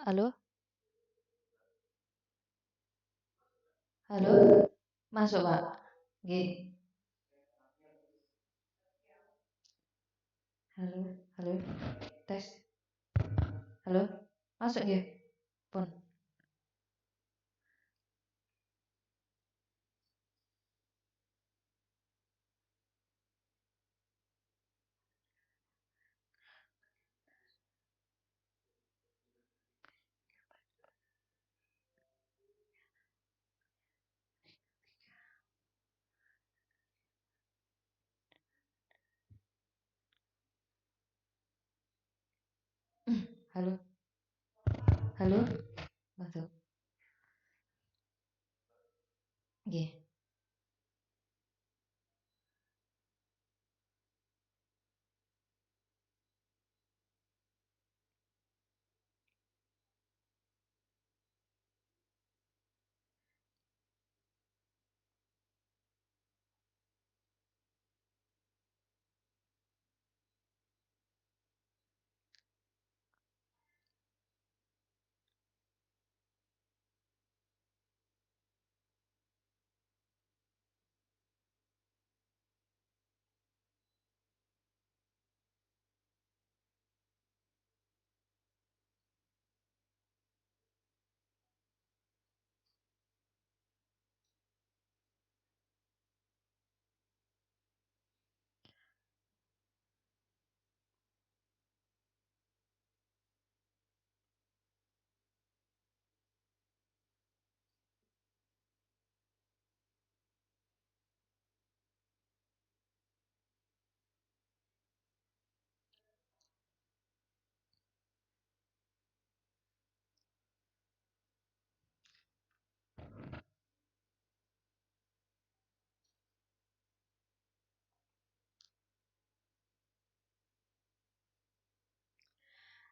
Halo? Halo? Masuk, Pak. Nggih. Halo? Halo? Tes. Halo? Masuk nggih? Pun. Halo? Halo? Masuk. Nggih.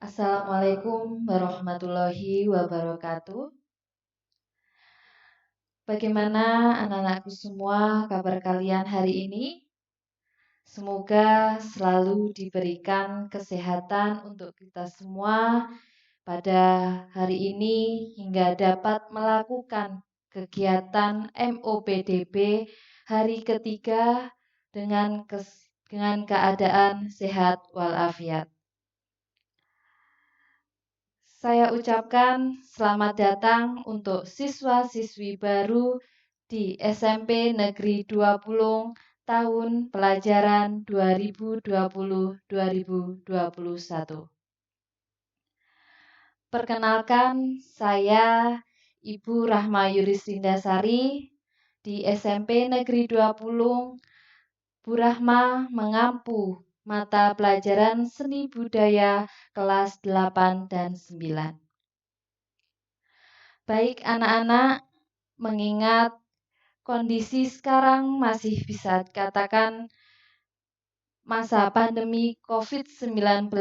Assalamualaikum warahmatullahi wabarakatuh. Bagaimana anak-anakku semua kabar kalian hari ini? Semoga selalu diberikan kesehatan untuk kita semua pada hari ini hingga dapat melakukan kegiatan MOPDB hari ketiga dengan keadaan sehat walafiat. Saya ucapkan selamat datang untuk siswa-siswi baru di SMP Negeri 20 tahun pelajaran 2020-2021. Perkenalkan, saya Ibu Rahma Yuristindasari di SMP Negeri 20. Bu Rahma mengampu mata pelajaran seni budaya kelas 8 dan 9. Baik anak-anak, mengingat kondisi sekarang masih bisa dikatakan masa pandemi COVID-19,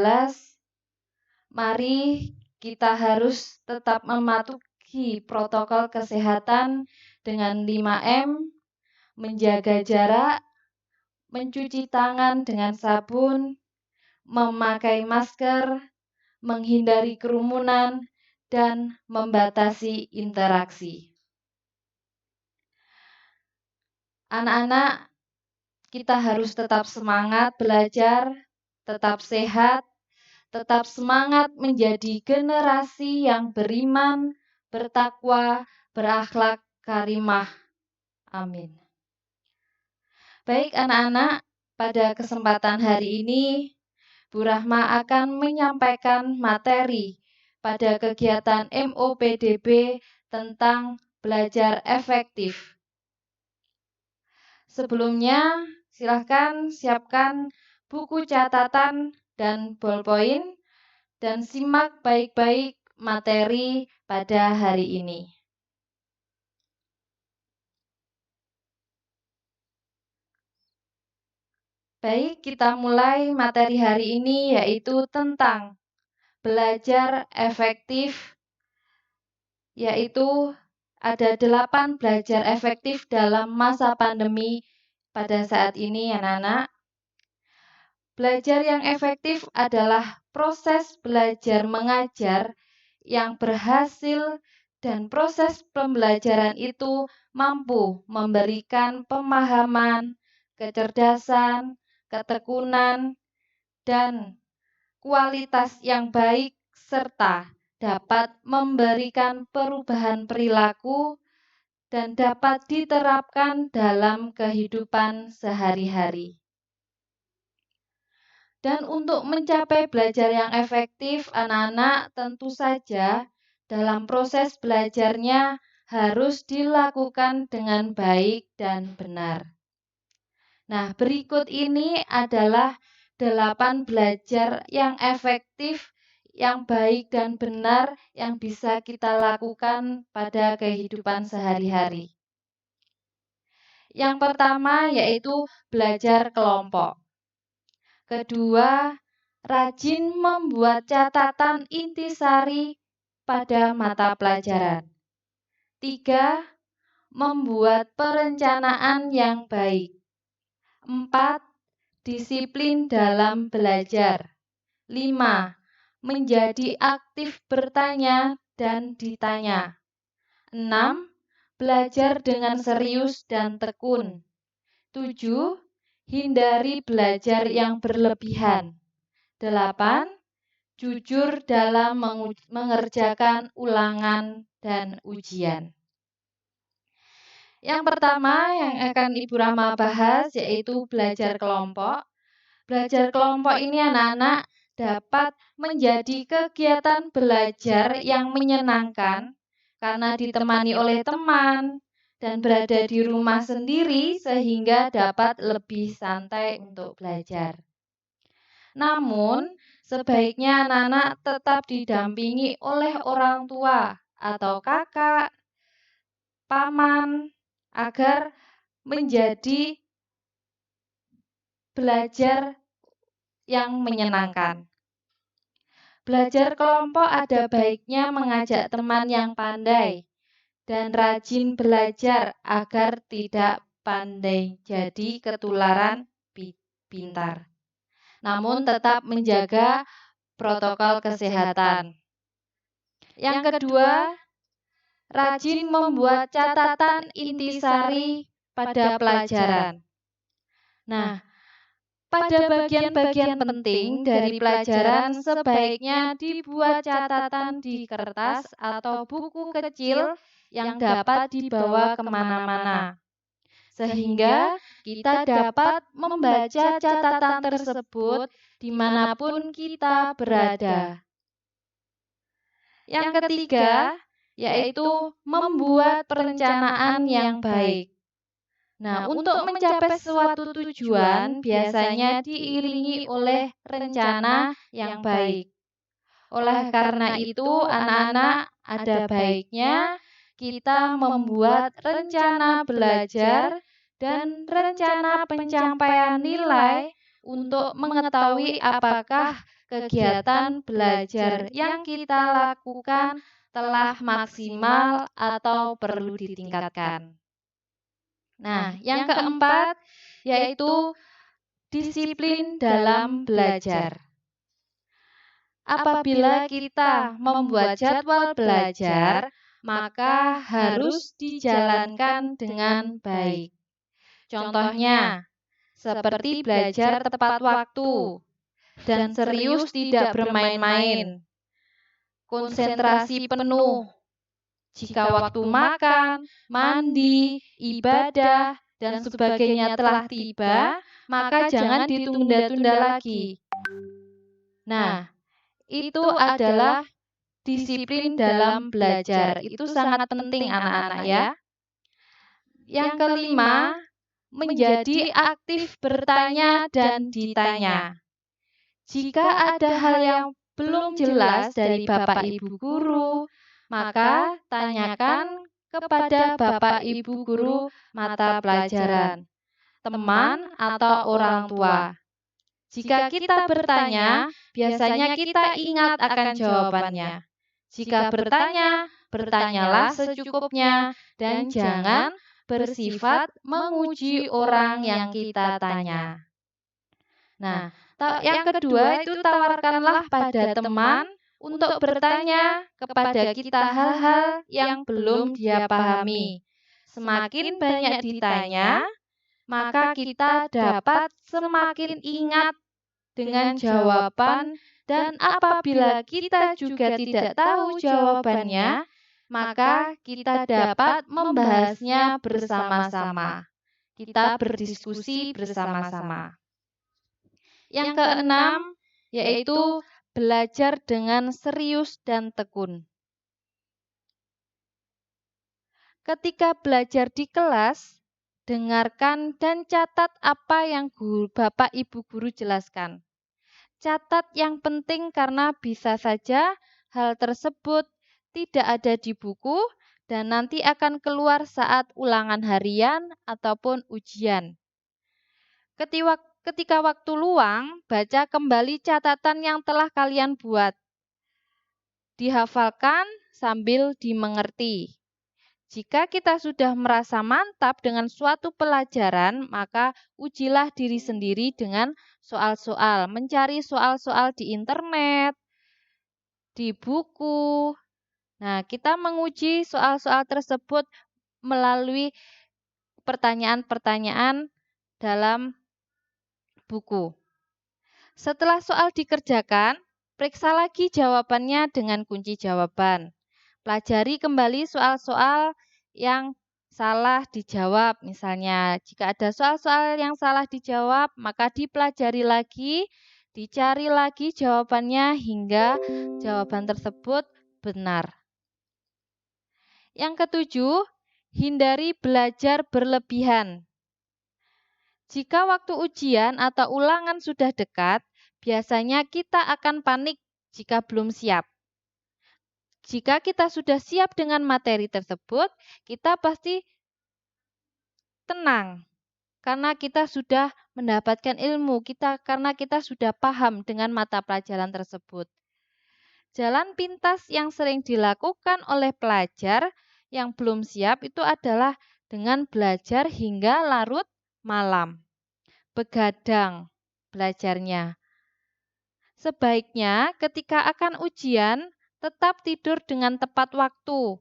mari kita harus tetap mematuhi protokol kesehatan dengan 5M, menjaga jarak, mencuci tangan dengan sabun, memakai masker, menghindari kerumunan, dan membatasi interaksi. Anak-anak, kita harus tetap semangat belajar, tetap sehat, tetap semangat menjadi generasi yang beriman, bertakwa, berakhlak karimah. Amin. Baik anak-anak, pada kesempatan hari ini Bu Rahma akan menyampaikan materi pada kegiatan MOPDB tentang belajar efektif. Sebelumnya, silahkan siapkan buku catatan dan ballpoint dan simak baik-baik materi pada hari ini. Baik, kita mulai materi hari ini yaitu tentang belajar efektif, yaitu ada 8 belajar efektif dalam masa pandemi pada saat ini anak-anak. Belajar yang efektif adalah proses belajar mengajar yang berhasil dan proses pembelajaran itu mampu memberikan pemahaman, kecerdasan, ketekunan, dan kualitas yang baik serta dapat memberikan perubahan perilaku dan dapat diterapkan dalam kehidupan sehari-hari. Dan untuk mencapai belajar yang efektif, anak-anak tentu saja dalam proses belajarnya harus dilakukan dengan baik dan benar. Nah, berikut ini adalah 8 belajar yang efektif, yang baik dan benar yang bisa kita lakukan pada kehidupan sehari-hari. Yang pertama yaitu belajar kelompok. Kedua, rajin membuat catatan intisari pada mata pelajaran. 3. Membuat perencanaan yang baik. 4. Disiplin dalam belajar. 5. Menjadi aktif bertanya dan ditanya. 6. Belajar dengan serius dan tekun. 7. Hindari belajar yang berlebihan. 8. Jujur dalam mengerjakan ulangan dan ujian. Yang pertama yang akan Ibu Rahma bahas yaitu belajar kelompok. Belajar kelompok ini anak-anak dapat menjadi kegiatan belajar yang menyenangkan karena ditemani oleh teman dan berada di rumah sendiri sehingga dapat lebih santai untuk belajar. Namun, sebaiknya anak-anak tetap didampingi oleh orang tua atau kakak, paman, agar menjadi belajar yang menyenangkan. Belajar kelompok ada baiknya mengajak teman yang pandai dan rajin belajar agar tidak pandai jadi ketularan pintar. Namun tetap menjaga protokol kesehatan. Yang kedua, rajin membuat catatan intisari pada pelajaran. Nah, pada bagian-bagian penting dari pelajaran sebaiknya dibuat catatan di kertas atau buku kecil yang dapat dibawa kemana-mana. Sehingga kita dapat membaca catatan tersebut dimanapun kita berada. Yang ketiga, yaitu membuat perencanaan yang baik. Nah, untuk mencapai suatu tujuan biasanya diiringi oleh rencana yang baik. Oleh karena itu, anak-anak ada baiknya kita membuat rencana belajar dan rencana pencapaian nilai untuk mengetahui apakah kegiatan belajar yang kita lakukan telah maksimal atau perlu ditingkatkan. Nah, yang keempat yaitu disiplin dalam belajar. Apabila kita membuat jadwal belajar, maka harus dijalankan dengan baik. Contohnya, seperti belajar tepat waktu dan serius tidak bermain-main. Konsentrasi penuh. Jika waktu makan, mandi, ibadah, dan sebagainya telah tiba, maka jangan ditunda-tunda lagi. Nah, itu adalah disiplin dalam belajar. Itu sangat penting anak-anak ya. Yang kelima, menjadi aktif bertanya dan ditanya. Jika ada hal yang belum jelas dari Bapak Ibu guru, maka tanyakan kepada Bapak Ibu guru mata pelajaran, teman atau orang tua. Jika kita bertanya, biasanya kita ingat akan jawabannya. Jika bertanya, bertanyalah secukupnya dan jangan bersifat menguji orang yang kita tanya. Nah, yang kedua itu tawarkanlah pada teman untuk bertanya kepada kita hal-hal yang belum dia pahami. Semakin banyak ditanya, maka kita dapat semakin ingat dengan jawaban, dan apabila kita juga tidak tahu jawabannya, maka kita dapat membahasnya bersama-sama. Kita berdiskusi bersama-sama. Yang keenam, yaitu belajar dengan serius dan tekun. Ketika belajar di kelas, dengarkan dan catat apa yang Bapak Ibu guru jelaskan. Catat yang penting karena bisa saja hal tersebut tidak ada di buku dan nanti akan keluar saat ulangan harian ataupun ujian. Ketika waktu luang, baca kembali catatan yang telah kalian buat. Dihafalkan sambil dimengerti. Jika kita sudah merasa mantap dengan suatu pelajaran, maka ujilah diri sendiri dengan soal-soal. Mencari soal-soal di internet, di buku. Nah, kita menguji soal-soal tersebut melalui pertanyaan-pertanyaan dalam buku. Setelah soal dikerjakan, periksa lagi jawabannya dengan kunci jawaban. Pelajari kembali soal-soal yang salah dijawab. Misalnya, jika ada soal-soal yang salah dijawab, maka dipelajari lagi, dicari lagi jawabannya hingga jawaban tersebut benar. Yang ketujuh, hindari belajar berlebihan. Jika waktu ujian atau ulangan sudah dekat, biasanya kita akan panik jika belum siap. Jika kita sudah siap dengan materi tersebut, kita pasti tenang karena kita sudah mendapatkan ilmu, karena kita sudah paham dengan mata pelajaran tersebut. Jalan pintas yang sering dilakukan oleh pelajar yang belum siap itu adalah dengan belajar hingga larut malam. Begadang belajarnya. Sebaiknya ketika akan ujian, tetap tidur dengan tepat waktu.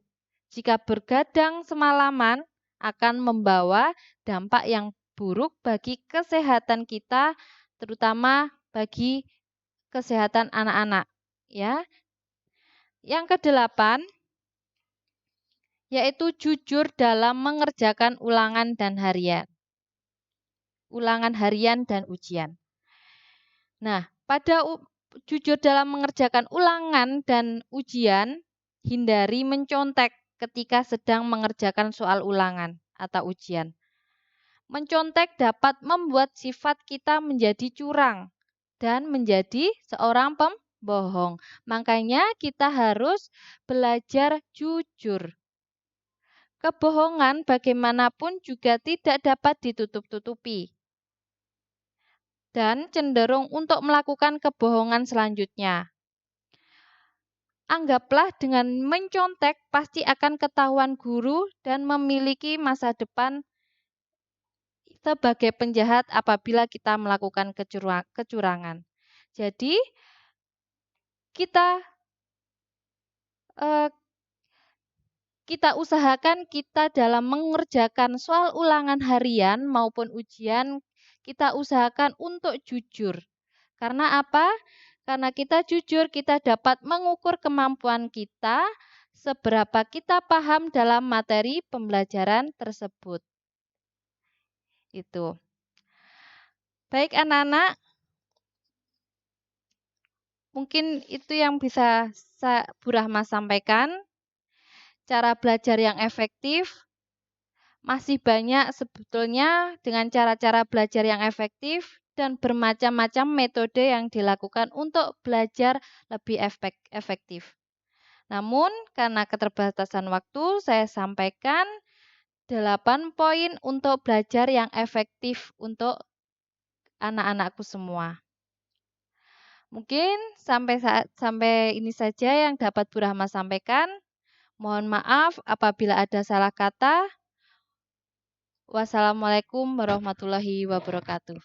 Jika bergadang semalaman, akan membawa dampak yang buruk bagi kesehatan kita, terutama bagi kesehatan anak-anak. Ya. Yang kedelapan, yaitu jujur dalam mengerjakan ulangan dan harian. Ulangan harian dan ujian. Nah, pada jujur dalam mengerjakan ulangan dan ujian, hindari mencontek ketika sedang mengerjakan soal ulangan atau ujian. Mencontek dapat membuat sifat kita menjadi curang dan menjadi seorang pembohong. Makanya kita harus belajar jujur. Kebohongan bagaimanapun juga tidak dapat ditutup-tutupi dan cenderung untuk melakukan kebohongan selanjutnya. Anggaplah dengan mencontek pasti akan ketahuan guru dan memiliki masa depan sebagai penjahat apabila kita melakukan kecurangan. Jadi, kita usahakan kita dalam mengerjakan soal ulangan harian maupun ujian, kita usahakan untuk jujur. Karena apa? Karena kita jujur, kita dapat mengukur kemampuan kita, seberapa kita paham dalam materi pembelajaran tersebut. Itu. Baik anak-anak, mungkin itu yang bisa Bu Rahma sampaikan. Cara belajar yang efektif, masih banyak sebetulnya dengan cara-cara belajar yang efektif dan bermacam-macam metode yang dilakukan untuk belajar lebih efektif. Namun, karena keterbatasan waktu, saya sampaikan 8 poin untuk belajar yang efektif untuk anak-anakku semua. Mungkin sampai ini saja yang dapat Bu Rahma sampaikan. Mohon maaf apabila ada salah kata. Wassalamualaikum warahmatullahi wabarakatuh.